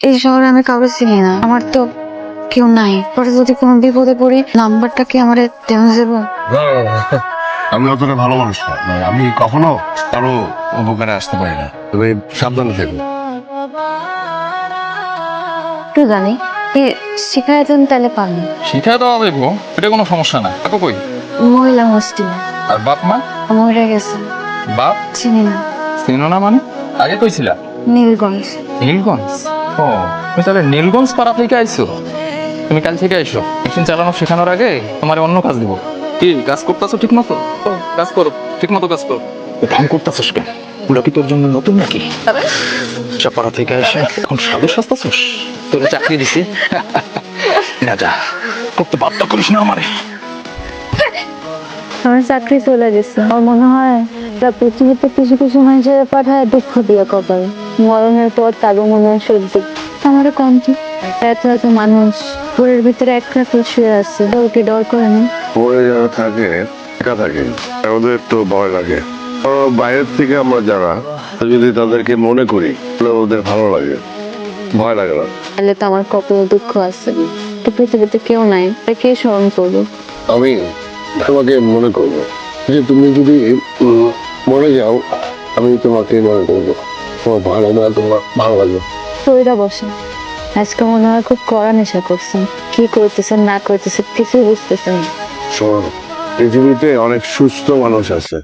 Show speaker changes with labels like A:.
A: এই শহরে আমি কাউকে চিনি না, আমার তো কেউ নাই। পরে যদি কোনো বিপদে পড়ি, নাম্বারটা কি আমার দেওয়া যাবো?
B: আমি অতটা ভালো মানুষ না, মানে আমি কখনো কারো উপকারে আসতে পারি না, তবে সাবধানে থেকো।
A: একটু জানি কি শিখায় দেন তাহলে পারবো।
C: শিখা দেওয়া দেবো, এটা কোনো সমস্যা না। কাকু কই?
A: মহিলা হোস্টেলে
C: আর বাপ মা?
A: মরে গেছে।
C: বাপ
A: চিনি না।
C: চিনো না মানে? আগে কইছিলা
A: নীলগঞ্জ।
C: নীলগঞ্জ? ও, তুমি তাহলে নীলগঞ্জ পাড়া থেকে আইছো? তুমি কাল থেকে আইসো। মেশিন চালানো শেখানোর আগে তোমার অন্য কাজ দিব। কি কাজ করতেছো ঠিক মতো? কাজ করো, ঠিক মতো কাজ করো। ঢং করতেছোস কেন? ওটা কি তোর জন্য নতুন নাকি? চাপাড়া থেকে এসে এখন সাধু সাজতেছোস? তোর চাকরি দিছি না, যা করতে বাধ্য করিস না আমারে।
A: আমার চাকরি চলে গেছে। আমার মনে হয় পৃথিবীতে কিছু কিছু মানুষের পাঠায় দুঃখ দিয়ে কপাল, মরণের পর তারও মনে হয় সহ্য। আমার কম কি এত এত মানুষ ঘরের ভিতরে একটা শুয়ে আছে, ওকে ডর করে না।
B: পরে যারা থাকে একা থাকে, ওদের তো ভয় লাগে। বাইরের থেকে আমরা যারা যদি তাদেরকে মনে করি তাহলে ওদের ভালো লাগে, ভয় লাগে না।
A: তাহলে তো আমার কপালে দুঃখ আছে, তো পৃথিবীতে কেউ নাই, কে স্মরণ করবো?
B: আমি তোমাকে মনে করবো, যে তুমি যদি মরে যাও আমি তোমাকে মনে করবো, তোমার ভালো না তোমার ভালো লাগবে।
A: শরীরা বসে আজকে মনে হয় খুব কড়া নেশা করছেন, কি করতেছেন না করতেছেন কিছুই বুঝতেছেন না।
B: শোনো, পৃথিবীতে অনেক সুস্থ মানুষ আছে,